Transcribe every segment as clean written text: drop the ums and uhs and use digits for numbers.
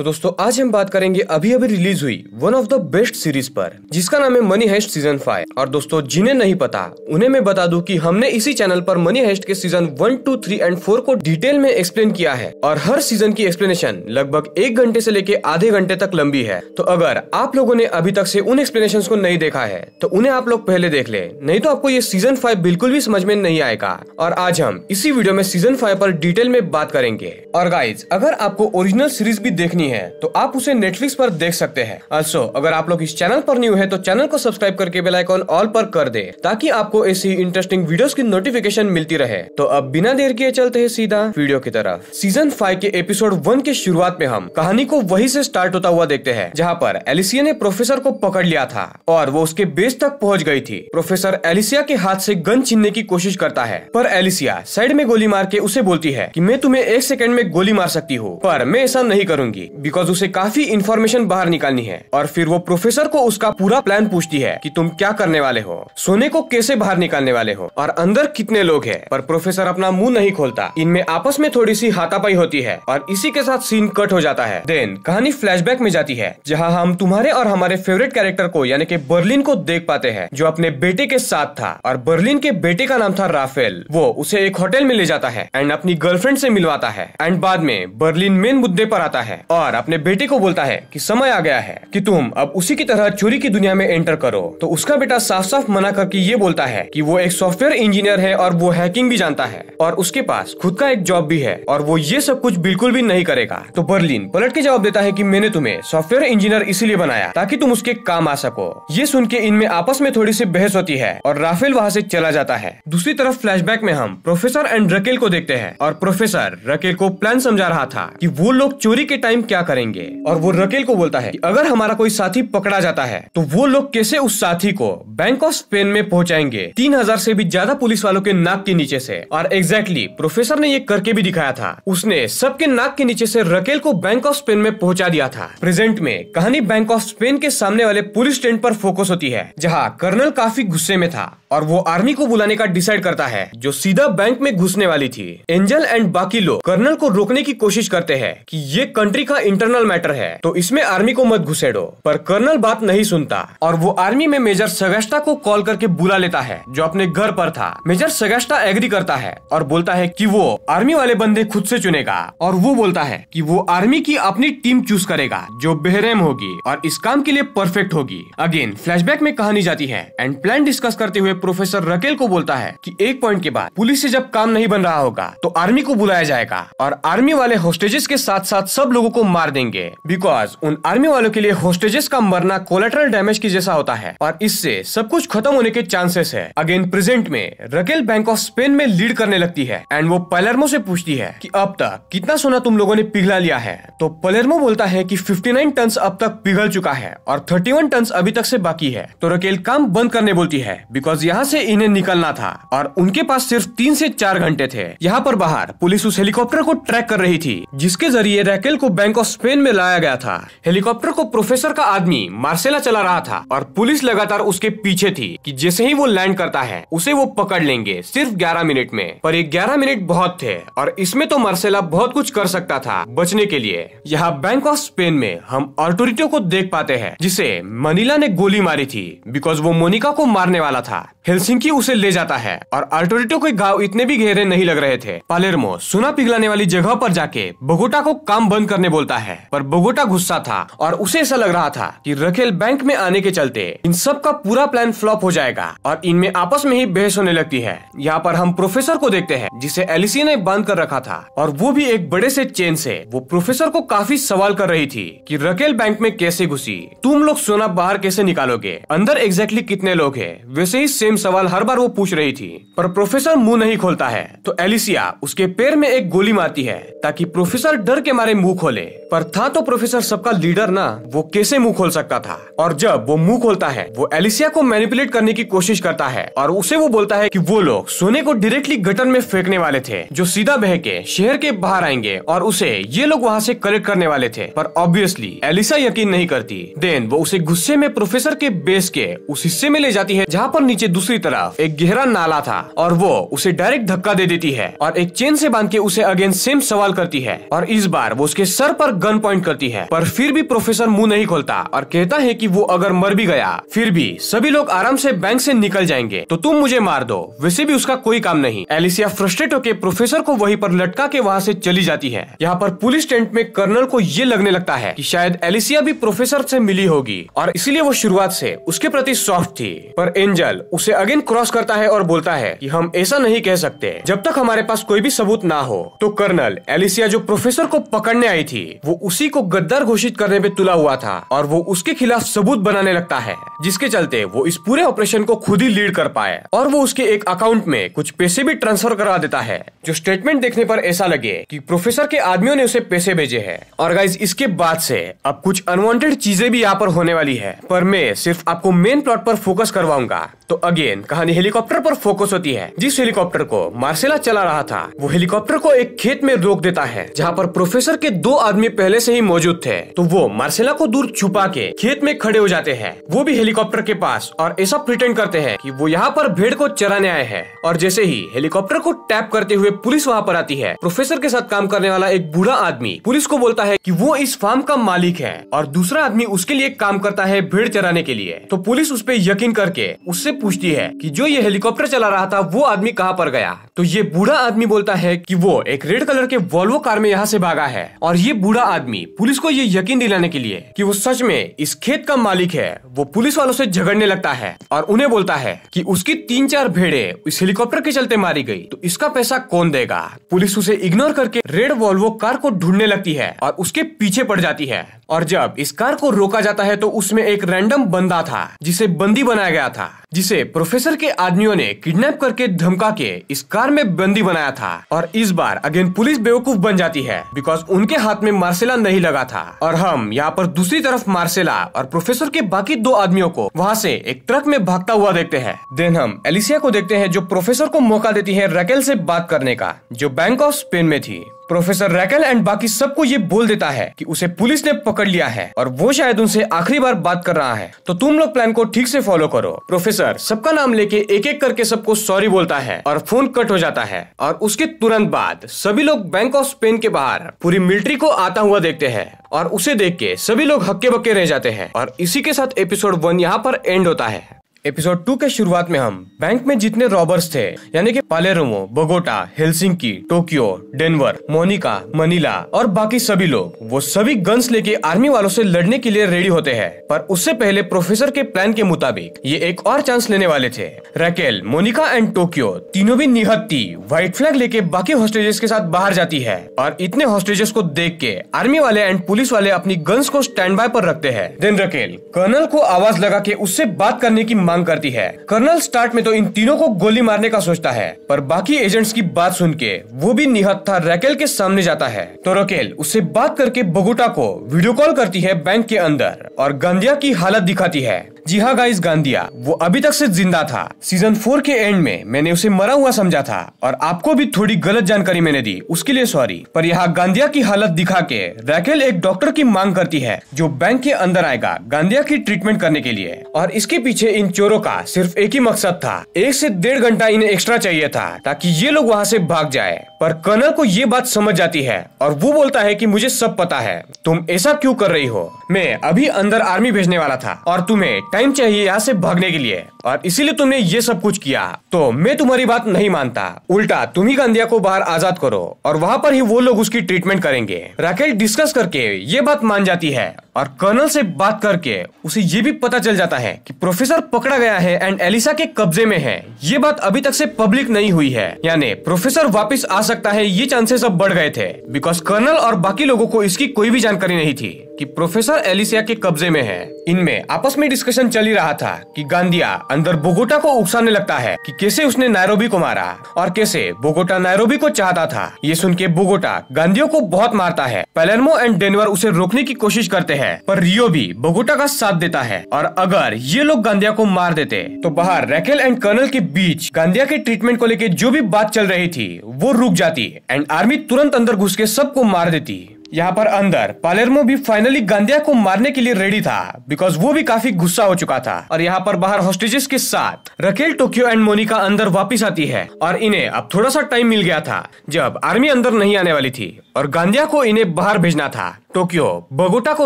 तो दोस्तों आज हम बात करेंगे अभी अभी रिलीज हुई one of the best series पर, जिसका नाम है मनी हाइस्ट सीजन 5। और दोस्तों जिन्हें नहीं पता उन्हें मैं बता दूं कि हमने इसी चैनल पर मनी हाइस्ट के सीजन 1, 2, 3 एंड 4 को डिटेल में एक्सप्लेन किया है और हर सीजन की एक्सप्लेनेशन लगभग 1 घंटे से लेके आधे घंटे तक लंबी है। तो अगर आप लोगों ने अभी तक से उन एक्सप्लेनेशन को नहीं देखा है तो उन्हें आप लोग पहले देख ले, नहीं तो आपको ये सीजन 5 बिल्कुल भी समझ में नहीं आएगा। और आज हम इसी वीडियो में सीजन 5 पर डिटेल में बात करेंगे। और गाइज अगर आपको ओरिजिनल सीरीज भी देखनी है तो आप उसे नेटफ्लिक्स पर देख सकते हैं। ऑल्सो अगर आप लोग इस चैनल पर न्यू है तो चैनल को सब्सक्राइब करके बेल आइकॉन ऑल पर कर दे ताकि आपको ऐसी इंटरेस्टिंग वीडियोस की नोटिफिकेशन मिलती रहे। तो अब बिना देर किए चलते हैं सीधा वीडियो की तरफ। सीजन 5 के एपिसोड 1 के शुरुआत में हम कहानी को वही से स्टार्ट होता हुआ देखते हैं जहाँ पर एलिसिया ने प्रोफेसर को पकड़ लिया था और वो उसके बेस तक पहुँच गई थी। प्रोफेसर एलिसिया के हाथ से गन छीनने की कोशिश करता है पर एलिसिया साइड में गोली मार के उसे बोलती है कि मैं तुम्हें 1 सेकंड में गोली मार सकती हूँ, पर मैं ऐसा नहीं करूंगी बिकॉज उसे काफी इंफॉर्मेशन बाहर निकालनी है। और फिर वो प्रोफेसर को उसका पूरा प्लान पूछती है कि तुम क्या करने वाले हो, सोने को कैसे बाहर निकालने वाले हो और अंदर कितने लोग हैं। पर प्रोफेसर अपना मुंह नहीं खोलता। इनमें आपस में थोड़ी सी हाथापाई होती है और इसी के साथ सीन कट हो जाता है। देन कहानी फ्लैशबैक में जाती है जहाँ हम तुम्हारे और हमारे फेवरेट कैरेक्टर को यानी कि बर्लिन को देख पाते हैं जो अपने बेटे के साथ था। और बर्लिन के बेटे का नाम था राफेल। वो उसे एक होटल में ले जाता है एंड अपनी गर्लफ्रेंड से मिलवाता है। एंड बाद में बर्लिन मेन मुद्दे पर आता है और अपने बेटे को बोलता है कि समय आ गया है कि तुम अब उसी की तरह चोरी की दुनिया में एंटर करो। तो उसका बेटा साफ साफ मना करके ये बोलता है कि वो एक सॉफ्टवेयर इंजीनियर है और वो हैकिंग भी जानता है और उसके पास खुद का एक जॉब भी है और वो ये सब कुछ बिल्कुल भी नहीं करेगा। तो बर्लिन पलट के जवाब देता है कि मैंने तुम्हें सॉफ्टवेयर इंजीनियर इसीलिए बनाया ताकि तुम उसके काम आ सको। ये सुन के इनमें आपस में थोड़ी सी बहस होती है और राफेल वहाँ से चला जाता है। दूसरी तरफ फ्लैशबैक में हम प्रोफेसर एंड रकेल को देखते हैं और प्रोफेसर रकेल को प्लान समझा रहा था कि वो लोग चोरी के टाइम क्या करेंगे। और वो रकेल को बोलता है कि अगर हमारा कोई साथी पकड़ा जाता है तो वो लोग कैसे उस साथी को बैंक ऑफ स्पेन में पहुंचाएंगे 3000 से भी ज्यादा पुलिस वालों के नाक के नीचे से। और एग्जैक्टली प्रोफेसर ने ये करके भी दिखाया था। उसने सबके नाक के नीचे से रकेल को बैंक ऑफ स्पेन में पहुंचा दिया था। प्रेजेंट में कहानी बैंक ऑफ स्पेन के सामने वाले पुलिस स्टैंड पर फोकस होती है जहाँ कर्नल काफी गुस्से में था और वो आर्मी को बुलाने का डिसाइड करता है जो सीधा बैंक में घुसने वाली थी। एंजल एंड बाकी लोग कर्नल को रोकने की कोशिश करते हैं कि ये कंट्री का इंटरनल मैटर है तो इसमें आर्मी को मत घुसेड़ो, पर कर्नल बात नहीं सुनता और वो आर्मी में मेजर सगस्टा को कॉल करके बुला लेता है जो अपने घर पर था। मेजर सगस्टा एग्री करता है और बोलता है कि वो आर्मी वाले बंदे खुद से चुनेगा और वो बोलता है कि वो आर्मी की अपनी टीम चूज करेगा जो बेहरहम होगी और इस काम के लिए परफेक्ट होगी। अगेन फ्लैशबैक में कहानी जाती है एंड प्लान डिस्कस करते हुए प्रोफेसर रकेल को बोलता है कि एक पॉइंट के बाद पुलिस से जब काम नहीं बन रहा होगा तो आर्मी को बुलाया जाएगा और आर्मी वाले होस्टेजेस के साथ साथ सब लोगों को मार देंगे बिकॉज उन आर्मी वालों के लिए होस्टेजेस का मरना कोलेटरल डैमेज की जैसा होता है और इससे सब कुछ खत्म होने के चांसेस है। अगेन प्रेजेंट में रकेल बैंक ऑफ स्पेन में लीड करने लगती है एंड वो पलेर्मो से पूछती है कि अब तक कितना सोना तुम लोगों ने पिघला लिया है। तो पलेर्मो बोलता है कि 59 टन अब तक पिघल चुका है और 31 टन अभी तक से बाकी है। तो रकेल काम बंद करने बोलती है बिकॉज यहाँ से इन्हें निकलना था और उनके पास सिर्फ 3 से 4 घंटे थे। यहाँ पर बाहर पुलिस उस हेलीकॉप्टर को ट्रैक कर रही थी जिसके जरिए रकेल को बैंक ऑफ स्पेन में लाया गया था। हेलीकॉप्टर को प्रोफेसर का आदमी मार्सेला चला रहा था और पुलिस लगातार उसके पीछे थी कि जैसे ही वो लैंड करता है उसे वो पकड़ लेंगे सिर्फ 11 मिनट में। पर ये 11 मिनट बहुत थे और इसमें तो मार्सेला बहुत कुछ कर सकता था बचने के लिए। यहाँ बैंक ऑफ स्पेन में हम आर्टोरिटो को देख पाते हैं जिसे मनीला ने गोली मारी थी बिकॉज वो मोनिका को मारने वाला था। हेलसिंकी उसे ले जाता है और आर्टोरिटो के घाव इतने भी गहरे नहीं लग रहे थे। पालेर्मो सोना पिघलाने वाली जगह पर जाके बोगोटा को काम बंद करने बोलता है पर बोगोटा गुस्सा था और उसे ऐसा लग रहा था कि रकेल बैंक में आने के चलते इन सब का पूरा प्लान फ्लॉप हो जाएगा और इनमें आपस में ही बहस होने लगती है। यहाँ पर हम प्रोफेसर को देखते हैं जिसे एलिसिया ने बांध कर रखा था और वो भी एक बड़े से चेन से। वो प्रोफेसर को काफी सवाल कर रही थी कि रकेल बैंक में कैसे घुसी, तुम लोग सोना बाहर कैसे निकालोगे, अंदर एग्जैक्टली कितने लोग हैं। वैसे ही सेम सवाल हर बार वो पूछ रही थी पर प्रोफेसर मुंह नहीं खोलता है। तो एलिसिया उसके पैर में एक गोली मारती है ताकि प्रोफेसर डर के मारे मुंह खोले। पर था तो प्रोफेसर सबका लीडर ना, वो कैसे मुंह खोल सकता था। और जब वो मुंह खोलता है वो एलिसिया को मैनिपुलेट करने की कोशिश करता है और उसे वो बोलता है कि वो लोग सोने को डायरेक्टली गटर में फेंकने वाले थे जो सीधा बह के शहर के बाहर आएंगे और उसे ये लोग वहाँ से कलेक्ट करने वाले थे। पर ऑब्वियसली एलिसा यकीन नहीं करती। देन वो उसे गुस्से में प्रोफेसर के बेस के उस हिस्से में ले जाती है जहाँ पर नीचे दूसरी तरफ एक गहरा नाला था और वो उसे डायरेक्ट धक्का दे देती है और एक चेन से बांध के उसे अगेन सेम सवाल करती है और इस बार वो उसके सर पर गन पॉइंट करती है, पर फिर भी प्रोफेसर मुंह नहीं खोलता और कहता है कि वो अगर मर भी गया फिर भी सभी लोग आराम से बैंक से निकल जाएंगे, तो तुम मुझे मार दो, वैसे भी उसका कोई काम नहीं। एलिसिया फ्रस्ट्रेट होकर प्रोफेसर को वहीं पर लटका के वहाँ से चली जाती है। यहाँ पर पुलिस टेंट में कर्नल को ये लगने लगता है कि शायद एलिसिया भी प्रोफेसर से मिली होगी और इसलिए वो शुरुआत से उसके प्रति सॉफ्ट थी, पर एंजल उसे अगेन क्रॉस करता है और बोलता है कि हम ऐसा नहीं कह सकते जब तक हमारे पास कोई भी सबूत ना हो। तो कर्नल एलिसिया जो प्रोफेसर को पकड़ने आई थी वो उसी को गद्दार घोषित करने पे तुला हुआ था और वो उसके खिलाफ सबूत बनाने लगता है, जिसके चलते वो इस पूरे ऑपरेशन को खुद ही लीड कर पाए और वो उसके एक अकाउंट में कुछ पैसे भी ट्रांसफर करवा देता है, जो स्टेटमेंट देखने पर ऐसा लगे कि प्रोफेसर के आदमियों ने उसे पैसे भेजे हैं। और गाइस इसके बाद से अब कुछ अनवांटेड चीजें भी यहाँ पर होने वाली है, पर मैं सिर्फ आपको मेन प्लॉट पर फोकस करवाऊंगा। तो अगेन कहानी हेलीकॉप्टर पर फोकस होती है। जिस हेलीकॉप्टर को मार्सेला चला रहा था वो हेलीकॉप्टर को एक खेत में रोक देता है जहाँ पर प्रोफेसर के 2 आदमी पहले से ही मौजूद थे, तो वो मार्सेला को दूर छुपा के खेत में खड़े हो जाते हैं, वो भी हेलीकॉप्टर के पास, और ऐसा प्रिटेंड करते हैं कि वो यहाँ पर भेड़ को चराने आए हैं। और जैसे ही हेलीकॉप्टर को टैप करते हुए पुलिस वहाँ पर आती है, प्रोफेसर के साथ काम करने वाला एक बूढ़ा आदमी पुलिस को बोलता है कि वो इस फार्म का मालिक है और दूसरा आदमी उसके लिए काम करता है भेड़ चराने के लिए। तो पुलिस उस पर यकीन करके उससे पूछती है कि जो ये हेलीकॉप्टर चला रहा था वो आदमी कहाँ पर गया। तो ये बूढ़ा आदमी बोलता है कि वो एक रेड कलर के वॉल्वो कार में यहाँ से भागा है। और ये बूढ़ा आदमी पुलिस को ये यकीन दिलाने के लिए कि वो सच में इस खेत का मालिक है, वो पुलिस वालों से झगड़ने लगता है और उन्हें बोलता है कि उसकी 3-4 भेड़े इस हेलीकॉप्टर के चलते मारी गई, तो इसका पैसा कौन देगा। पुलिस उसे इग्नोर करके रेड वॉल्वो कार को ढूंढने लगती है और उसके पीछे पड़ जाती है। और जब इस कार को रोका जाता है तो उसमें एक रैंडम बंदा था जिसे बंदी बनाया गया था, जिसे प्रोफेसर के आदमियों ने किडनैप करके धमका के इस कार में बंदी बनाया था। और इस बार अगेन पुलिस बेवकूफ बन जाती है बिकॉज उनके हाथ में मार्सेला नहीं लगा था। और हम यहाँ पर दूसरी तरफ मार्सेला और प्रोफेसर के बाकी 2 आदमियों को वहाँ से एक ट्रक में भागता हुआ देखते हैं। देन हम एलिसिया को देखते हैं जो प्रोफेसर को मौका देती है रैकेल से बात करने का, जो बैंक ऑफ स्पेन में थी। प्रोफेसर रैकेल एंड बाकी सबको ये बोल देता है कि उसे पुलिस ने पकड़ लिया है और वो शायद उनसे आखिरी बार बात कर रहा है, तो तुम लोग प्लान को ठीक से फॉलो करो। प्रोफेसर सबका नाम लेके एक-एक करके सबको सॉरी बोलता है और फोन कट हो जाता है। और उसके तुरंत बाद सभी लोग बैंक ऑफ स्पेन के बाहर पूरी मिलिट्री को आता हुआ देखते हैं और उसे देख के सभी लोग हक्के बक्के रह जाते हैं। और इसी के साथ एपिसोड 1 यहाँ पर एंड होता है। एपिसोड 2 के शुरुआत में हम बैंक में जितने रॉबर्स थे, यानी कि Palermo, Bogota, Helsinki, Tokyo, Denver, Monica, Manila और बाकी सभी लोग, वो सभी गन्स लेके आर्मी वालों से लड़ने के लिए रेडी होते हैं। पर उससे पहले प्रोफेसर के प्लान के मुताबिक ये एक और चांस लेने वाले थे। रैकेल, मोनिका एंड टोक्यो तीनों भी निहत्ती व्हाइट फ्लैग लेके बाकी हॉस्टेजेस के साथ बाहर जाती है और इतने हॉस्टेजेस को देख के आर्मी वाले एंड पुलिस वाले अपनी गन्स को स्टैंड बाय पर रखते हैं। देन रैकेल कर्नल को आवाज लगा के उससे बात करने की मांग करती है। कर्नल स्टार्ट में तो इन तीनों को गोली मारने का सोचता है, पर बाकी एजेंट्स की बात सुन के वो भी निहत्था रैकेल के सामने जाता है। तो रैकेल उससे बात करके बोगोटा को वीडियो कॉल करती है बैंक के अंदर और गांदिया की हालत दिखाती है। जी हाँ गाइस, गांदिया वो अभी तक से जिंदा था। सीजन 4 के एंड में मैंने उसे मरा हुआ समझा था और आपको भी थोड़ी गलत जानकारी मैंने दी, उसके लिए सॉरी। पर यहाँ गांदिया की हालत दिखा के रैकेल एक डॉक्टर की मांग करती है जो बैंक के अंदर आएगा गांदिया की ट्रीटमेंट करने के लिए। और इसके पीछे इन चोरों का सिर्फ एक ही मकसद था, 1 से 1.5 घंटा इन्हें एक्स्ट्रा चाहिए था ताकि ये लोग वहाँ से भाग जाए। पर कर्नल को ये बात समझ जाती है और वो बोलता है कि मुझे सब पता है, तुम ऐसा क्यों कर रही हो। मैं अभी अंदर आर्मी भेजने वाला था और तुम्हें टाइम चाहिए यहाँ से भागने के लिए और इसीलिए तुमने ये सब कुछ किया। तो मैं तुम्हारी बात नहीं मानता, उल्टा तुम ही गांदिया को बाहर आजाद करो और वहाँ पर ही वो लोग उसकी ट्रीटमेंट करेंगे। रैकेल डिस्कस करके ये बात मान जाती है और कर्नल से बात करके उसे ये भी पता चल जाता है कि प्रोफेसर पकड़ा गया है एंड एलिसा के कब्जे में है। ये बात अभी तक से पब्लिक नहीं हुई है, यानी प्रोफेसर वापस आ सकता है, ये चांसेस अब बढ़ गए थे बिकॉज कर्नल और बाकी लोगों को इसकी कोई भी जानकारी नहीं थी कि प्रोफेसर एलिसिया के कब्जे में है। इनमें आपस में डिस्कशन चल ही रहा था कि गांदिया अंदर बोगोटा को उकसाने लगता है कि कैसे उसने नायरोबी को मारा और कैसे बोगोटा नायरोबी को चाहता था। ये सुन के बोगोटा गांदिया को बहुत मारता है। पैलेर्मो एंड डेनवर उसे रोकने की कोशिश करते हैं, पर रियो भी बोगोटा का साथ देता है और अगर ये लोग गांदिया को मार देते तो बाहर रैकेल एंड कर्नल के बीच गांदिया के ट्रीटमेंट को लेकर जो भी बात चल रही थी वो रुक जाती एंड आर्मी तुरंत अंदर घुस के सबको मार देती। यहाँ पर अंदर पालेर्मो भी फाइनली गांदिया को मारने के लिए रेडी था, बिकॉज वो भी काफी गुस्सा हो चुका था। और यहाँ पर बाहर हॉस्टेजेस के साथ रकेल, टोक्यो एंड मोनिका अंदर वापिस आती है और इन्हें अब थोड़ा सा टाइम मिल गया था जब आर्मी अंदर नहीं आने वाली थी और गांदिया को इन्हें बाहर भेजना था। टोक्यो बोगोटा को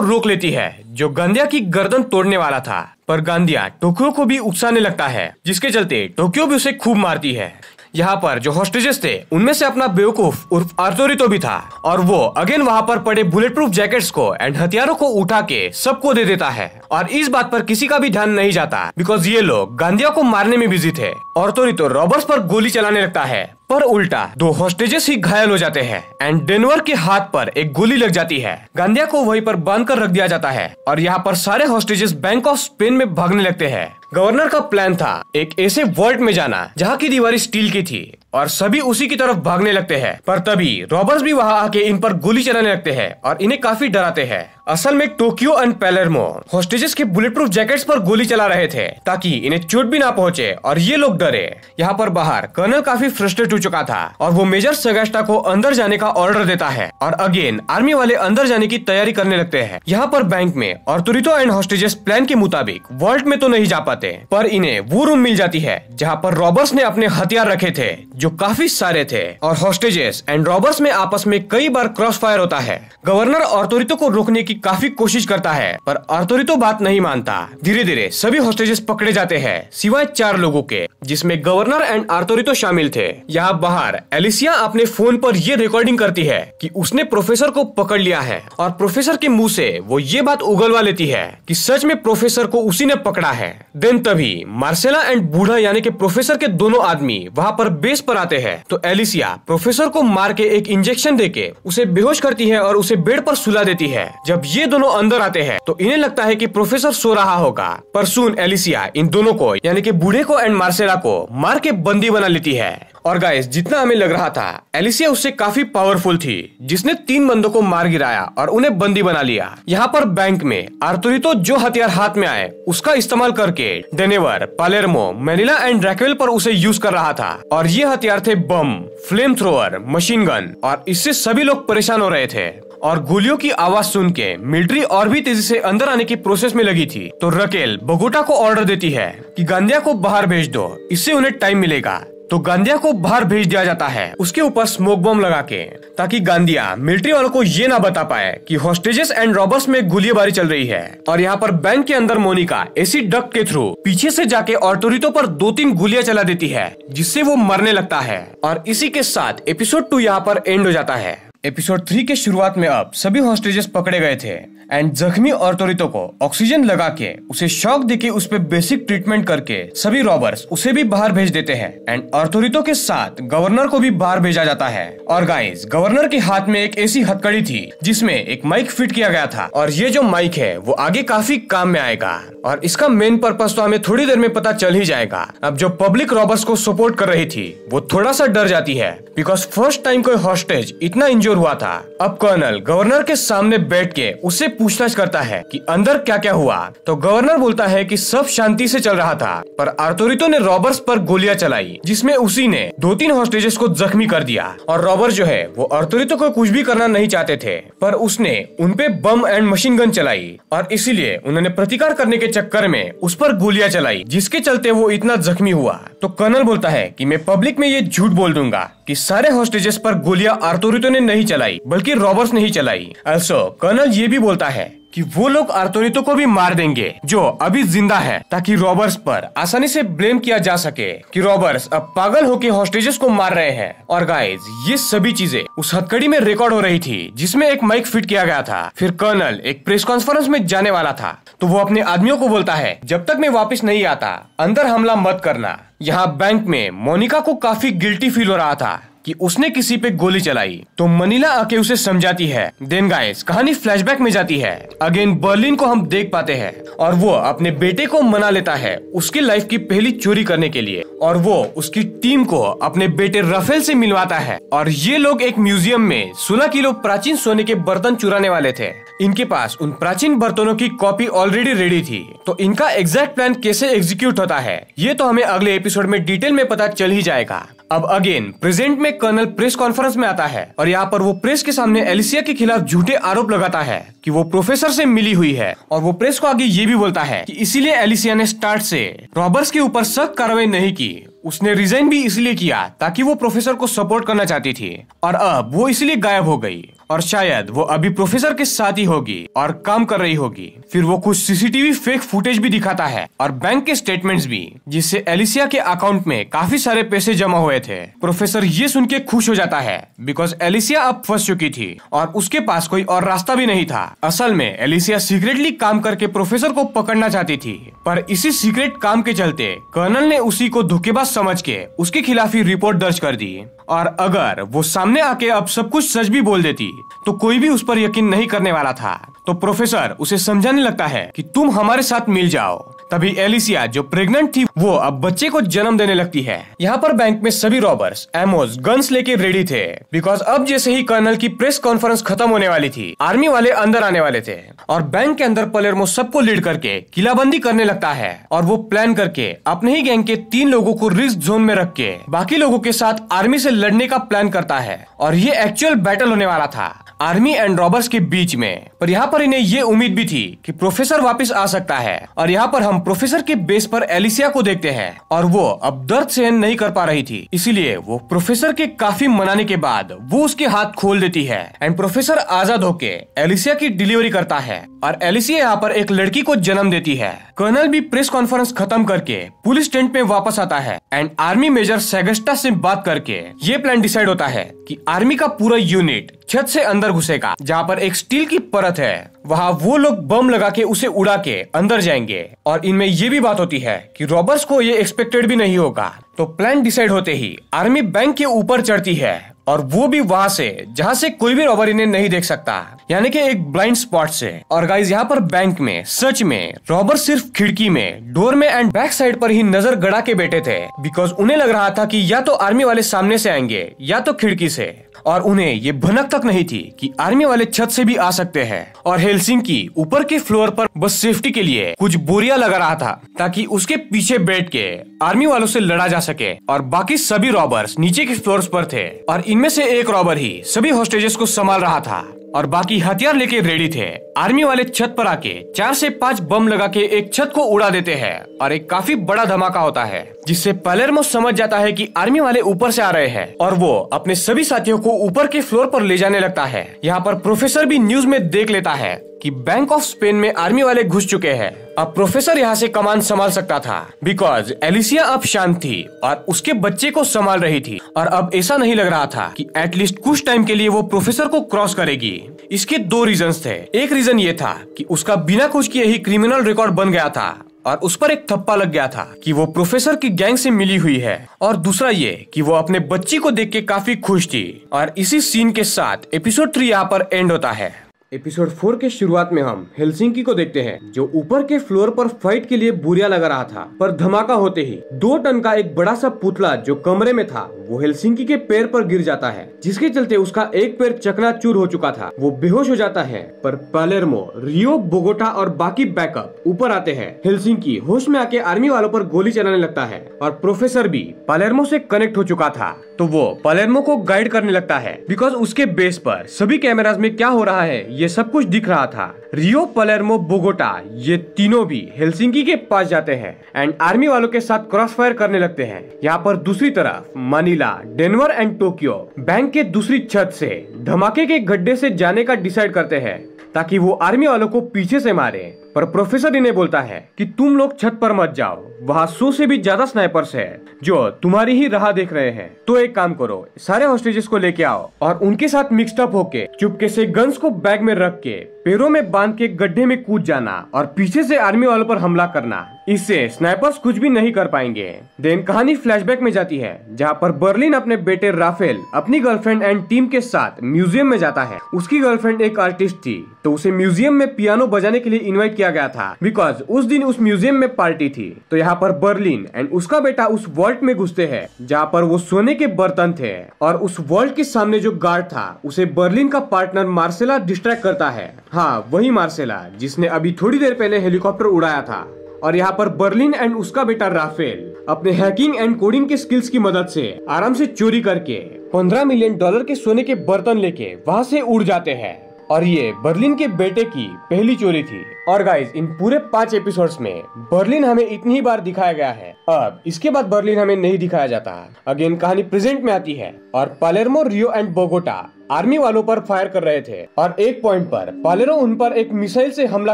रोक लेती है जो गांदिया की गर्दन तोड़ने वाला था, पर गांदिया टोक्यो को भी उकसाने लगता है, जिसके चलते टोक्यो भी उसे खूब मारती है। यहाँ पर जो हॉस्टेजेस थे उनमें से अपना बेवकूफ उर्फ आर्थोरितो भी था और वो अगेन वहाँ पर पड़े बुलेट प्रूफ जैकेट्स को एंड हथियारों को उठा के सबको दे देता है और इस बात पर किसी का भी ध्यान नहीं जाता बिकॉज ये लोग गांदिया को मारने में बिजी थे। आर्थोरितो रॉबर्ट्स पर गोली चलाने लगता है, पर उल्टा दो हॉस्टेजेस ही घायल हो जाते हैं एंड डेनवर के हाथ पर एक गोली लग जाती है। गांदिया को वहीं पर बांध कर रख दिया जाता है और यहाँ पर सारे हॉस्टेजेस बैंक ऑफ स्पेन में भागने लगते हैं। गवर्नर का प्लान था एक ऐसे वॉल्ट में जाना जहाँ की दीवारें स्टील की थी और सभी उसी की तरफ भागने लगते हैं, पर तभी रॉबर्ट्स भी वहाँ आके इन पर गोली चलाने लगते हैं और इन्हें काफी डराते हैं। असल में टोक्यो एंड पालेर्मो हॉस्टेजेस के बुलेट प्रूफ जैकेट्स पर गोली चला रहे थे ताकि इन्हें चोट भी ना पहुंचे और ये लोग डरे। यहाँ पर बाहर कर्नल काफी फ्रस्ट्रेट हो चुका था और वो मेजर सगास्टा को अंदर जाने का ऑर्डर देता है और अगेन आर्मी वाले अंदर जाने की तैयारी करने लगते हैं। यहाँ पर बैंक में आर्थोरितो एंड हॉस्टेजेस प्लान के मुताबिक वॉल्ट में तो नहीं जा पाते, पर इन्हें वो रूम मिल जाती है जहाँ पर रॉबर्ट्स ने अपने हथियार रखे थे जो काफी सारे थे और हॉस्टेजेस एंड रॉबर्ट्स में आपस में कई बार क्रॉस फायर होता है। गवर्नर आर्थोरितो को रोकने की काफी कोशिश करता है पर आर्थोरितो बात नहीं मानता। धीरे धीरे सभी हॉस्टेजेस पकड़े जाते हैं सिवाय 4 लोगों के, जिसमें गवर्नर एंड आर्थोरितो शामिल थे। यहाँ बाहर एलिसिया अपने फोन पर ये रिकॉर्डिंग करती है कि उसने प्रोफेसर को पकड़ लिया है और प्रोफेसर के मुंह से वो ये बात उगलवा लेती है कि सच में प्रोफेसर को उसी ने पकड़ा है। देन तभी मार्सेला एंड बूढ़ा यानी कि प्रोफेसर के दोनों आदमी वहाँ पर बेस पर आते हैं तो एलिसिया प्रोफेसर को मार के एक इंजेक्शन देके उसे बेहोश करती है और उसे बेड पर सुला देती है। जब ये दोनों अंदर आते हैं तो इन्हें लगता है कि प्रोफेसर सो रहा होगा, पर सून एलिसिया इन दोनों को यानी कि बूढ़े को एंड मार्सेला को मार के बंदी बना लेती है। और गाइस, जितना हमें लग रहा था एलिसिया उससे काफी पावरफुल थी, जिसने 3 बंदों को मार गिराया और उन्हें बंदी बना लिया। यहाँ पर बैंक में आर्थोरितो जो हथियार हाथ में आए उसका इस्तेमाल करके डेनेवर, पालेर्मो, मैनिला एंड रैक्वेल पर उसे यूज कर रहा था और ये हथियार थे बम, फ्लेम थ्रोअर, मशीन गन और इससे सभी लोग परेशान हो रहे थे। और गोलियों की आवाज सुन के मिलिट्री और भी तेजी से अंदर आने की प्रोसेस में लगी थी तो रकेल बोगोटा को ऑर्डर देती है कि गांदिया को बाहर भेज दो, इससे उन्हें टाइम मिलेगा। तो गांदिया को बाहर भेज दिया जाता है उसके ऊपर स्मोक बम लगा के, ताकि गांदिया मिलिट्री वालों को ये ना बता पाए कि हॉस्टेजेस एंड रॉबर्ट्स में गोलीबारी चल रही है। और यहाँ पर बैंक के अंदर मोनिका एसिड डक्ट के थ्रू पीछे से जाके आर्थोरितो पर 2-3 गोलियां चला देती है जिससे वो मरने लगता है। और इसी के साथ एपिसोड 2 यहाँ पर एंड हो जाता है। एपिसोड 3 के शुरुआत में अब सभी हॉस्टेजेस पकड़े गए थे एंड जख्मी आर्थोरितो को ऑक्सीजन लगा के उसे शॉक देके उस पे बेसिक ट्रीटमेंट करके सभी रॉबर्स उसे भी बाहर भेज देते हैं एंड आर्थोरितो के साथ गवर्नर को भी बाहर भेजा जाता है। और गाइस, गवर्नर के हाथ में एक ऐसी हथकड़ी थी जिसमें एक माइक फिट किया गया था और ये जो माइक है वो आगे काफी काम में आएगा और इसका मेन पर्पस तो हमें थोड़ी देर में पता चल ही जाएगा। अब जो पब्लिक रॉबर्स को सपोर्ट कर रही थी वो थोड़ा सा डर जाती है बिकॉज फर्स्ट टाइम कोई हॉस्टेज इतना इंजोर हुआ था। अब कर्नल गवर्नर के सामने बैठ के उससे पूछताछ करता है कि अंदर क्या क्या हुआ, तो गवर्नर बोलता है कि सब शांति से चल रहा था पर आर्थोरितो ने रॉबर्ट्स पर गोलियां चलाई जिसमें उसी ने 2-3 हॉस्टेजेस को जख्मी कर दिया। और रॉबर्ट जो है वो आर्थोरितो को कुछ भी करना नहीं चाहते थे पर उसने उनपे बम एंड मशीन गन चलाई और इसीलिए उन्होंने प्रतिकार करने के चक्कर में उस पर गोलियां चलाई जिसके चलते वो इतना जख्मी हुआ। तो कर्नल बोलता है कि मैं पब्लिक में ये झूठ बोल दूंगा कि सारे हॉस्टेजेस पर गोलियां आर्थोरितो ने नहीं चलाई बल्कि रॉबर्ट्स ने ही चलाई। also कर्नल ये भी बोलता है कि वो लोग आर्थोरितो को भी मार देंगे जो अभी जिंदा है ताकि रॉबर्ट्स पर आसानी से ब्लेम किया जा सके कि रॉबर्ट्स अब पागल होके हॉस्टेजेस को मार रहे हैं। और गाइस, ये सभी चीजें उस हथकड़ी में रिकॉर्ड हो रही थी जिसमें एक माइक फिट किया गया था। फिर कर्नल एक प्रेस कॉन्फ्रेंस में जाने वाला था तो वो अपने आदमियों को बोलता है जब तक मैं वापस नहीं आता अंदर हमला मत करना। यहाँ बैंक में मोनिका को काफी गिल्टी फील हो रहा था कि उसने किसी पे गोली चलाई तो मनीला आके उसे समझाती है। देन गाइस, कहानी फ्लैशबैक में जाती है। अगेन बर्लिन को हम देख पाते हैं और वो अपने बेटे को मना लेता है उसकी लाइफ की पहली चोरी करने के लिए और वो उसकी टीम को अपने बेटे राफेल से मिलवाता है। और ये लोग एक म्यूजियम में 16 किलो प्राचीन सोने के बर्तन चुराने वाले थे। इनके पास उन प्राचीन बर्तनों की कॉपी ऑलरेडी रेडी थी तो इनका एग्जैक्ट प्लान कैसे एग्जीक्यूट होता है ये तो हमें अगले एपिसोड में डिटेल में पता चल ही जाएगा। अब अगेन प्रेजेंट में कर्नल प्रेस कॉन्फ्रेंस में आता है और यहाँ पर वो प्रेस के सामने एलिसिया के खिलाफ झूठे आरोप लगाता है कि वो प्रोफेसर से मिली हुई है और वो प्रेस को आगे ये भी बोलता है कि इसीलिए एलिसिया ने स्टार्ट से रॉबर्स के ऊपर सख्त कार्रवाई नहीं की। उसने रिजाइन भी इसलिए किया ताकि वो प्रोफेसर को सपोर्ट करना चाहती थी और अब वो इसलिए गायब हो गई और शायद वो अभी प्रोफेसर के साथ ही होगी और काम कर रही होगी। फिर वो कुछ सीसीटीवी फेक फुटेज भी दिखाता है और बैंक के स्टेटमेंट्स भी, जिससे एलिसिया के अकाउंट में काफी सारे पैसे जमा हुए थे। प्रोफेसर ये सुन के खुश हो जाता है बिकॉज एलिसिया अब फंस चुकी थी और उसके पास कोई और रास्ता भी नहीं था। असल में एलिसिया सीक्रेटली काम करके प्रोफेसर को पकड़ना चाहती थी, पर इसी सीक्रेट काम के चलते कर्नल ने उसी को धोखेबाज समझ के उसके खिलाफ ही रिपोर्ट दर्ज कर दी और अगर वो सामने आके अब सब कुछ सच भी बोल देती तो कोई भी उस पर यकीन नहीं करने वाला था। तो प्रोफेसर उसे समझाने लगता है कि तुम हमारे साथ मिल जाओ। तभी एलिसिया जो प्रेग्नेंट थी वो अब बच्चे को जन्म देने लगती है। यहाँ पर बैंक में सभी रॉबर्स एमोस गन्स लेके रेडी थे बिकॉज अब जैसे ही कर्नल की प्रेस कॉन्फ्रेंस खत्म होने वाली थी, आर्मी वाले अंदर आने वाले थे और बैंक के अंदर पलेर्मो सबको लीड करके किलाबंदी करने लगता है और वो प्लान करके अपने ही गैंग के 3 लोगों को रिस्क जोन में रख के बाकी लोगों के साथ आर्मी से लड़ने का प्लान करता है और ये एक्चुअल बैटल होने वाला था आर्मी एंड रॉबर्स के बीच में। पर यहाँ पर इन्हें ये उम्मीद भी थी कि प्रोफेसर वापस आ सकता है और यहाँ पर हम प्रोफेसर के बेस पर एलिसिया को देखते हैं और वो अब दर्द सहन नहीं कर पा रही थी, इसीलिए वो प्रोफेसर के काफी मनाने के बाद वो उसके हाथ खोल देती है एंड प्रोफेसर आजाद होके एलिसिया की डिलीवरी करता है और एलिसिया यहाँ पर एक लड़की को जन्म देती है। कर्नल भी प्रेस कॉन्फ्रेंस खत्म करके पुलिस टेंट में वापस आता है एंड आर्मी मेजर सेगस्टा से बात करके ये प्लान डिसाइड होता है कि आर्मी का पूरा यूनिट छत से अंदर घुसेगा जहाँ पर एक स्टील की परत है, वहाँ वो लोग बम लगा के उसे उड़ा के अंदर जाएंगे और इनमें ये भी बात होती है कि रॉबर्स को ये एक्सपेक्टेड भी नहीं होगा। तो प्लान डिसाइड होते ही आर्मी बैंक के ऊपर चढ़ती है और वो भी वहाँ से जहाँ से कोई भी रॉबर इन्हें नहीं देख सकता, यानी कि एक ब्लाइंड स्पॉट से। और गाइस यहाँ पर बैंक में सच में रॉबर सिर्फ खिड़की में, डोर में एंड बैक साइड पर ही नजर गड़ा के बैठे थे बिकॉज उन्हें लग रहा था कि या तो आर्मी वाले सामने से आएंगे या तो खिड़की से, और उन्हें ये भनक तक नहीं थी कि आर्मी वाले छत से भी आ सकते हैं। और हेलसिंकी ऊपर के फ्लोर पर बस सेफ्टी के लिए कुछ बोरिया लगा रहा था ताकि उसके पीछे बैठ के आर्मी वालों से लड़ा जा सके और बाकी सभी रॉबर्स नीचे के फ्लोर्स पर थे और इनमें से एक रॉबर ही सभी हॉस्टेजेस को संभाल रहा था और बाकी हथियार लेके रेडी थे। आर्मी वाले छत पर आके 4 से 5 बम लगा के एक छत को उड़ा देते हैं और एक काफी बड़ा धमाका होता है जिससे पलेर्मो समझ जाता है कि आर्मी वाले ऊपर से आ रहे हैं और वो अपने सभी साथियों को ऊपर के फ्लोर पर ले जाने लगता है। यहाँ पर प्रोफेसर भी न्यूज में देख लेता है कि बैंक ऑफ स्पेन में आर्मी वाले घुस चुके हैं। अब प्रोफेसर यहाँ से कमान संभाल सकता था बिकॉज एलिसिया अब शांत थी और उसके बच्चे को संभाल रही थी और अब ऐसा नहीं लग रहा था कि एटलीस्ट कुछ टाइम के लिए वो प्रोफेसर को क्रॉस करेगी। इसके 2 रीजंस थे। एक रीजन ये था कि उसका बिना कुछ किए ही क्रिमिनल रिकॉर्ड बन गया था और उस पर एक थप्पा लग गया था कि वो प्रोफेसर की गैंग से मिली हुई है, और दूसरा ये कि वो अपने बच्ची को देख के काफी खुश थी। और इसी सीन के साथ एपिसोड 3 यहाँ पर एंड होता है। एपिसोड 4 के शुरुआत में हम हेलसिंकी को देखते हैं जो ऊपर के फ्लोर पर फाइट के लिए बोरिया लगा रहा था, पर धमाका होते ही 2 टन का एक बड़ा सा पुतला जो कमरे में था वो हेलसिंकी के पैर पर गिर जाता है, जिसके चलते उसका एक पैर चकनाचूर हो चुका था। वो बेहोश हो जाता है, पर पलेर्मो, रियो, बोगोटा और बाकी बैकअप ऊपर आते हैं। हेलसिंकी होश में आके आर्मी वालों पर गोली चलाने लगता है और प्रोफेसर भी पलेर्मो से कनेक्ट हो चुका था, तो वो पलेर्मो को गाइड करने लगता है बिकॉज उसके बेस पर सभी कैमरास में क्या हो रहा है ये सब कुछ दिख रहा था। रियो, पलेर्मो, बोगोटा ये तीनों भी हेलसिंकी के पास जाते हैं एंड आर्मी वालों के साथ क्रॉस फायर करने लगते हैं। यहाँ पर दूसरी तरफ Manila, Denver and Tokyo bank के दूसरी छत से धमाके के गड्ढे से जाने का डिसाइड करते हैं ताकि वो आर्मी वालों को पीछे से मारे। पर प्रोफेसर इन्हें बोलता है कि तुम लोग छत पर मत जाओ, वहाँ 100 से भी ज्यादा स्नाइपर्स है जो तुम्हारी ही राह देख रहे हैं। तो एक काम करो, सारे हॉस्टेजेस को लेके आओ और उनके साथ मिक्सड अप होके चुपके से गन्स को बैग में रख के पैरों में बांध के गड्ढे में कूद जाना और पीछे से आर्मी वालों पर हमला करना। इससे स्नाइपर्स कुछ भी नहीं कर पाएंगे। देन कहानी फ्लैशबैक में जाती है जहाँ पर बर्लिन अपने बेटे राफेल अपनी गर्लफ्रेंड एंड टीम के साथ म्यूजियम में जाता है। उसकी गर्लफ्रेंड एक आर्टिस्ट थी, तो उसे म्यूजियम में पियानो बजाने के लिए इन्वाइट किया गया था बिकॉज उस दिन उस म्यूजियम में पार्टी थी। तो यहाँ पर बर्लिन एंड उसका बेटा उस वॉल्ट में घुसते हैं जहाँ पर वो सोने के बर्तन थे और उस वॉल्ट के सामने जो गार्ड था उसे बर्लिन का पार्टनर मार्सेला डिस्ट्रैक्ट करता है। हाँ, वही मार्सेला जिसने अभी थोड़ी देर पहले हेलीकॉप्टर उड़ाया था। और यहाँ पर बर्लिन एंड उसका बेटा राफेल अपने हैकिंग एंड कोडिंग के स्किल्स की मदद से आराम से चोरी करके $15 मिलियन के सोने के बर्तन लेके वहाँ से उड़ जाते हैं। और ये बर्लिन के बेटे की पहली चोरी थी। और गाइज इन पूरे 5 एपिसोड्स में बर्लिन हमें इतनी ही बार दिखाया गया है। अब इसके बाद बर्लिन हमें नहीं दिखाया जाता। अगेन कहानी प्रेजेंट में आती है और Palermo, Rio and Bogota army वालों पर फायर कर रहे थे और एक पॉइंट पर पालेरो उन पर एक मिसाइल से हमला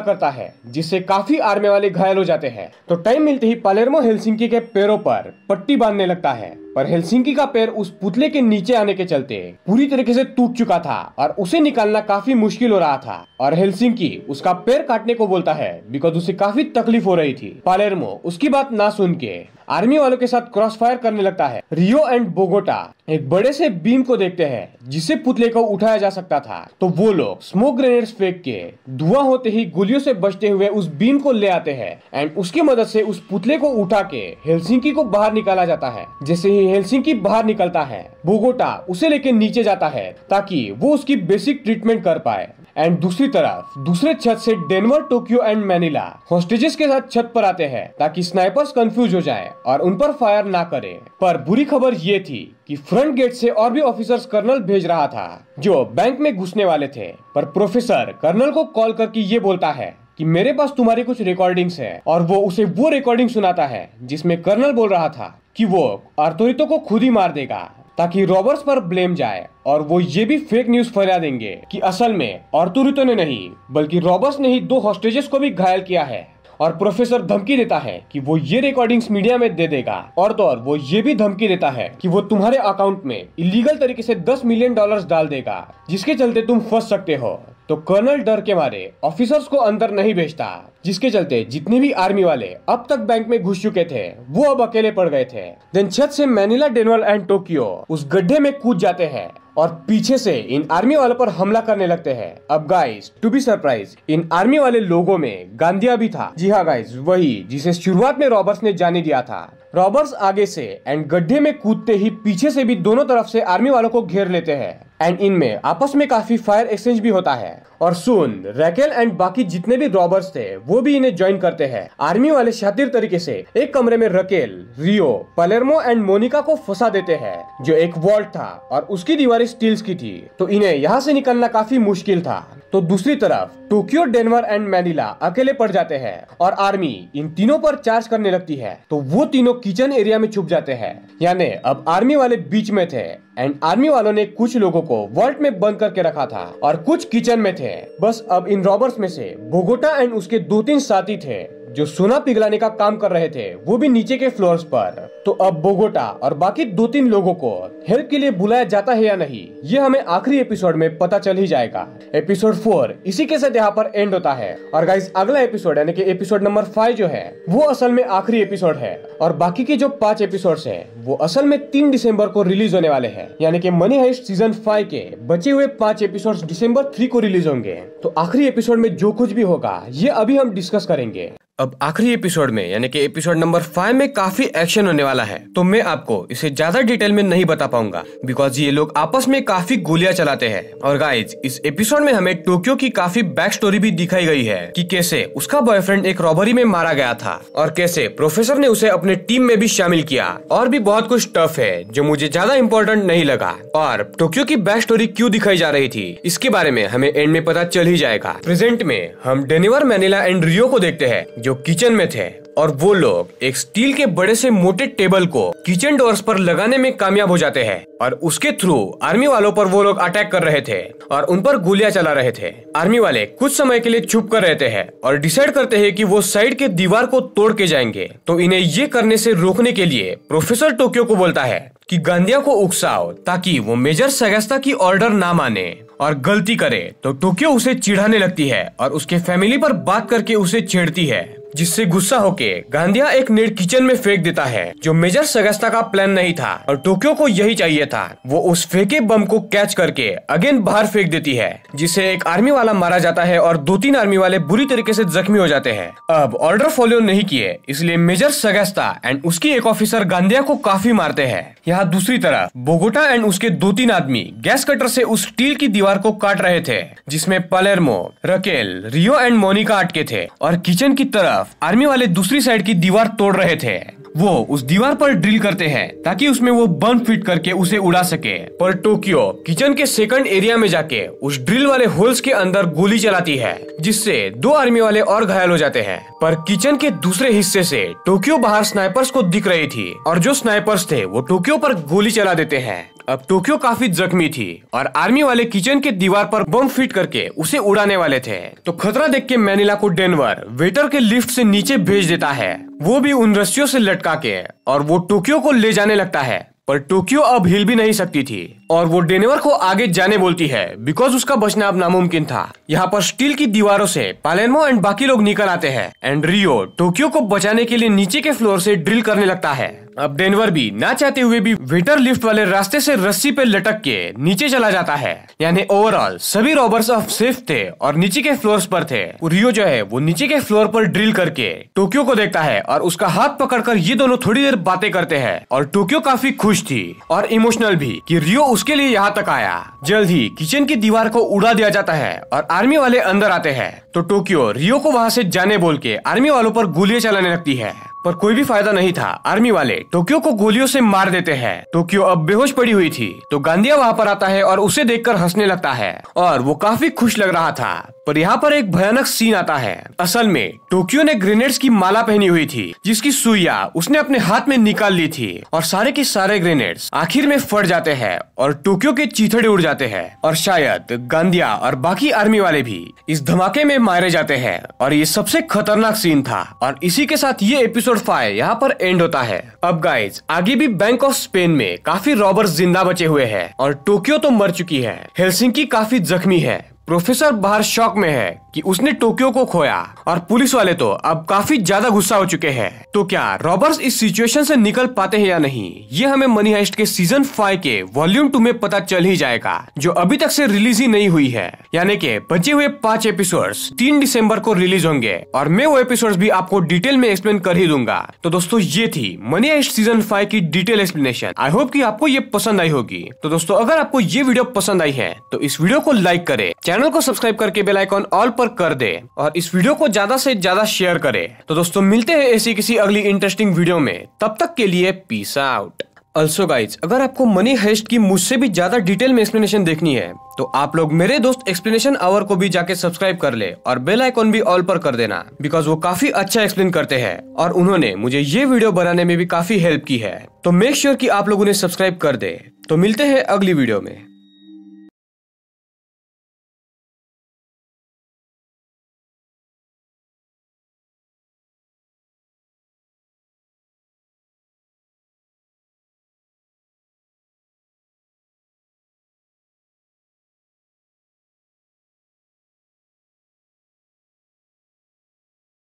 करता है जिससे काफी आर्मी वाले घायल हो जाते हैं। तो टाइम मिलते ही पालेर्मो हेलसिंकी के पैरों पर पट्टी बांधने लगता है, पर हेलसिंकी का पैर उस पुतले के नीचे आने के चलते पूरी तरीके से टूट चुका था और उसे निकालना काफी मुश्किल हो रहा था। और हेलसिंकी उसका पैर काटने को बोलता है बिकॉज उसे काफी तकलीफ हो रही थी। पालेर्मो उसकी बात ना सुन के आर्मी वालों के साथ क्रॉस फायर करने लगता है। रियो एंड बोगोटा एक बड़े से बीम को देखते हैं जिससे पुतले को उठाया जा सकता था। तो वो लोग स्मोक ग्रेनेड्स फेंक के धुआं होते ही गोलियों से बचते हुए उस बीम को ले आते हैं एंड उसकी मदद से उस पुतले को उठा के हेलसिंकी को बाहर निकाला जाता है। जैसे ही हेलसिंकी बाहर निकलता है, बोगोटा उसे लेके नीचे जाता है ताकि वो उसकी बेसिक ट्रीटमेंट कर पाए। एंड दूसरी तरफ दूसरे छत से डेनवर, टोक्यो एंड मैनिला हॉस्टेजेस के साथ छत पर आते हैं ताकि स्नाइपर्स कंफ्यूज हो जाए और उन पर फायर ना करे। पर बुरी खबर ये थी कि फ्रंट गेट से और भी ऑफिसर्स कर्नल भेज रहा था जो बैंक में घुसने वाले थे। पर प्रोफेसर कर्नल को कॉल करके ये बोलता है कि मेरे पास तुम्हारी कुछ रिकॉर्डिंग्स है और वो उसे वो रिकॉर्डिंग सुनाता है जिसमें कर्नल बोल रहा था कि वो आर्थोरितो को खुद ही मार देगा ताकि रॉबर्स पर ब्लेम जाए। और वो ये भी फेक न्यूज फैला देंगे कि असल में आर्थोरितो ने नहीं बल्कि रॉबर्स ने ही 2 हॉस्टेजेस को भी घायल किया है। और प्रोफेसर धमकी देता है कि वो ये रिकॉर्डिंग्स मीडिया में दे देगा और तो और वो ये भी धमकी देता है कि वो तुम्हारे अकाउंट में इलीगल तरीके से $10 मिलियन डाल देगा जिसके चलते तुम फंस सकते हो। तो कर्नल डर के मारे ऑफिसर्स को अंदर नहीं भेजता, जिसके चलते जितने भी आर्मी वाले अब तक बैंक में घुस चुके थे वो अब अकेले पड़ गए थे। देन छत से मैनिला, डेनवर एंड टोक्यो उस गड्ढे में कूद जाते हैं और पीछे से इन आर्मी वालों पर हमला करने लगते हैं। अब गाइस टू बी सरप्राइज इन आर्मी वाले लोगों में गांधिया भी था। जी हाँ गाइस, वही जिसे शुरुआत में रॉबर्ट्स ने जाने दिया था। रॉबर्ट्स आगे से एंड गड्ढे में कूदते ही पीछे से भी दोनों तरफ से आर्मी वालों को घेर लेते हैं एंड इनमें आपस में काफी फायर एक्सचेंज भी होता है। और सुन रैकेल एंड बाकी जितने भी रॉबर्स थे वो भी इन्हें ज्वाइन करते हैं। आर्मी वाले शातिर तरीके से एक कमरे में Raquel, Rio, Palermo and Monica को फंसा देते हैं जो एक वॉल्ट था और उसकी दीवारें स्टील्स की थी, तो इन्हें यहाँ से निकलना काफी मुश्किल था। तो दूसरी तरफ टोक्यो, डेनवर एंड मैनिला अकेले पड़ जाते हैं और आर्मी इन तीनों पर चार्ज करने लगती है। तो वो तीनों किचन एरिया में छुप जाते हैं, यानी अब आर्मी वाले बीच में थे एंड आर्मी वालों ने कुछ लोगों को वॉल्ट में बंद करके रखा था और कुछ किचन में थे। बस अब इन रॉबर्स में से बोगोटा एंड उसके 2-3 साथी थे जो सोना पिघलाने का काम कर रहे थे, वो भी नीचे के फ्लोर्स पर। तो अब बोगोटा और बाकी 2-3 लोगों को हेल्प के लिए बुलाया जाता है या नहीं, ये हमें आखिरी एपिसोड में पता चल ही जाएगा। एपिसोड 4 इसी के साथ यहाँ पर एंड होता है। और गाइस अगला एपिसोड यानी कि एपिसोड नंबर 5 जो है वो असल में आखिरी एपिसोड है और बाकी के जो 5 एपिसोड्स है वो असल में 3 दिसंबर को रिलीज होने वाले हैं। यानी कि मनी हाइस्ट सीजन 5 के बचे हुए 5 एपिसोड्स दिसंबर 3 को रिलीज होंगे। तो आखिरी एपिसोड में जो कुछ भी होगा ये अभी हम डिस्कस करेंगे। अब आखिरी एपिसोड में यानी कि एपिसोड नंबर 5 में काफी एक्शन होने वाला है, तो मैं आपको इसे ज्यादा डिटेल में नहीं बता पाऊंगा बिकॉज ये लोग आपस में काफी गोलियां चलाते हैं। और गाइज इस एपिसोड में हमें टोक्यो की काफी बैक स्टोरी भी दिखाई गई है कि कैसे उसका बॉयफ्रेंड एक रॉबरी में मारा गया था और कैसे प्रोफेसर ने उसे अपने टीम में भी शामिल किया। और भी बहुत कुछ टफ है जो मुझे ज्यादा इम्पोर्टेंट नहीं लगा। और टोक्यो की बैक स्टोरी क्यों दिखाई जा रही थी इसके बारे में हमें एंड में पता चल ही जाएगा। प्रेजेंट में हम डेनेवर, मैनिला एंड रियो को देखते हैं जो किचन में थे और वो लोग एक स्टील के बड़े से मोटे टेबल को किचन डोर्स पर लगाने में कामयाब हो जाते हैं और उसके थ्रू आर्मी वालों पर वो लोग अटैक कर रहे थे और उन पर गोलियां चला रहे थे। आर्मी वाले कुछ समय के लिए चुप कर रहते हैं और डिसाइड करते हैं कि वो साइड के दीवार को तोड़ के जाएंगे। तो इन्हें ये करने से रोकने के लिए प्रोफेसर टोक्यो को बोलता है कि गांधिया को उकसाओ ताकि वो मेजर सगस्ता की ऑर्डर ना माने और गलती करे। तो टोक्यो उसे चिढ़ाने लगती है और उसके फैमिली पर बात करके उसे छेड़ती है, जिससे गुस्सा होके गांधिया एक नेट किचन में फेंक देता है जो मेजर सगस्ता का प्लान नहीं था और टोक्यो को यही चाहिए था। वो उस फेंके बम को कैच करके अगेन बाहर फेंक देती है, जिससे एक आर्मी वाला मारा जाता है और 2-3 आर्मी वाले बुरी तरीके से जख्मी हो जाते हैं। अब ऑर्डर फॉलो नहीं किए इसलिए मेजर सगस्ता एंड उसकी एक ऑफिसर गांधिया को काफी मारते हैं। यहाँ दूसरी तरफ बोगोटा एंड उसके 2-3 आदमी गैस कटर से उस स्टील की दीवार को काट रहे थे जिसमें Palermo, Raquel, Rio and Monica अटके थे और किचन की तरफ आर्मी वाले दूसरी साइड की दीवार तोड़ रहे थे। वो उस दीवार पर ड्रिल करते हैं ताकि उसमें वो बम फिट करके उसे उड़ा सके। पर टोक्यो किचन के सेकंड एरिया में जाके उस ड्रिल वाले होल्स के अंदर गोली चलाती है, जिससे 2 आर्मी वाले और घायल हो जाते हैं। पर किचन के दूसरे हिस्से से टोक्यो बाहर स्नाइपर्स को दिख रही थी और जो स्नाइपर्स थे वो टोक्यो पर गोली चला देते हैं। अब टोक्यो काफी जख्मी थी और आर्मी वाले किचन के दीवार पर बम फिट करके उसे उड़ाने वाले थे। तो खतरा देख के मैनिला को डेनवर वेटर के लिफ्ट से नीचे भेज देता है, वो भी उन रस्सियों से लटका के, और वो टोक्यो को ले जाने लगता है। पर टोक्यो अब हिल भी नहीं सकती थी और वो डेनवर को आगे जाने बोलती है बिकॉज उसका बचना अब नामुमकिन था। यहाँ पर स्टील की दीवारों से पालेर्मो एंड बाकी लोग निकल आते हैं एंड रियो टोक्यो को बचाने के लिए नीचे के फ्लोर से ड्रिल करने लगता है। अब डेनवर भी ना चाहते हुए भी वेटर लिफ्ट वाले रास्ते से रस्सी पे लटक के नीचे चला जाता है। यानी ओवरऑल सभी रॉबर्स अब सेफ थे और नीचे के फ्लोर्स पर थे। रियो जो है वो नीचे के फ्लोर पर ड्रिल करके टोक्यो को देखता है और उसका हाथ पकड़कर ये दोनों थोड़ी देर बातें करते हैं और टोक्यो काफी खुश थी और इमोशनल भी कि रियो उसके लिए यहाँ तक आया। जल्द ही किचन की दीवार को उड़ा दिया जाता है और आर्मी वाले अंदर आते हैं। तो टोक्यो रियो को वहाँ से जाने बोल के आर्मी वालों पर गोलियां चलाने लगती है, पर कोई भी फायदा नहीं था। आर्मी वाले टोक्यो को गोलियों से मार देते हैं। टोक्यो अब बेहोश पड़ी हुई थी तो गांधिया वहाँ पर आता है और उसे देखकर हंसने लगता है और वो काफी खुश लग रहा था। पर यहाँ पर एक भयानक सीन आता है। असल में टोक्यो ने ग्रेनेड्स की माला पहनी हुई थी जिसकी सुइया उसने अपने हाथ में निकाल ली थी और सारे के सारे ग्रेनेड्स आखिर में फट जाते हैं और टोक्यो के चीथड़े उड़ जाते हैं और शायद गांधिया और बाकी आर्मी वाले भी इस धमाके में मारे जाते हैं। और ये सबसे खतरनाक सीन था और इसी के साथ ये एपिसोड 5 यहाँ पर एंड होता है। अब गाइज आगे भी बैंक ऑफ स्पेन में काफी रॉबर्स जिंदा बचे हुए हैं और टोक्यो तो मर चुकी है। हेलसिंकी काफी जख्मी है। प्रोफेसर बाहर शॉक में है कि उसने टोक्यो को खोया और पुलिस वाले तो अब काफी ज्यादा गुस्सा हो चुके हैं। तो क्या रॉबर्स इस सिचुएशन से निकल पाते हैं या नहीं, ये हमें मनी हाइस्ट के सीजन 5 के वॉल्यूम 2 में पता चल ही जाएगा, जो अभी तक से रिलीज ही नहीं हुई है। यानी कि बचे हुए 5 एपिसोड्स 3 दिसंबर को रिलीज होंगे और मैं वो एपिसोड्स भी आपको डिटेल में एक्सप्लेन कर ही दूंगा। तो दोस्तों ये थी मनी हाइस्ट सीजन 5 की डिटेल एक्सप्लेनेशन। आई होप कि आपको ये पसंद आई होगी। तो दोस्तों अगर आपको ये वीडियो पसंद आई है तो इस वीडियो को लाइक करे, चैनल को सब्सक्राइब करके बेल आइकॉन ऑल पर कर दे और इस वीडियो को ज्यादा से ज्यादा शेयर करे। तो दोस्तों मिलते हैं ऐसी किसी अगली इंटरेस्टिंग वीडियो में, तब तक के लिए पीस आउट। ऑल्सो गाइज अगर आपको मनी हाइस्ट की मुझसे भी ज्यादा डिटेल में एक्सप्लेनेशन देखनी है तो आप लोग मेरे दोस्त एक्सप्लेनेशन आवर को भी जाके सब्सक्राइब कर ले और बेल आइकॉन भी ऑल पर कर देना, बिकॉज वो काफी अच्छा एक्सप्लेन करते हैं और उन्होंने मुझे ये वीडियो बनाने में भी काफी हेल्प की है। तो मेक श्योर कि आप लोग उन्हें सब्सक्राइब कर दे। तो मिलते हैं अगली वीडियो में।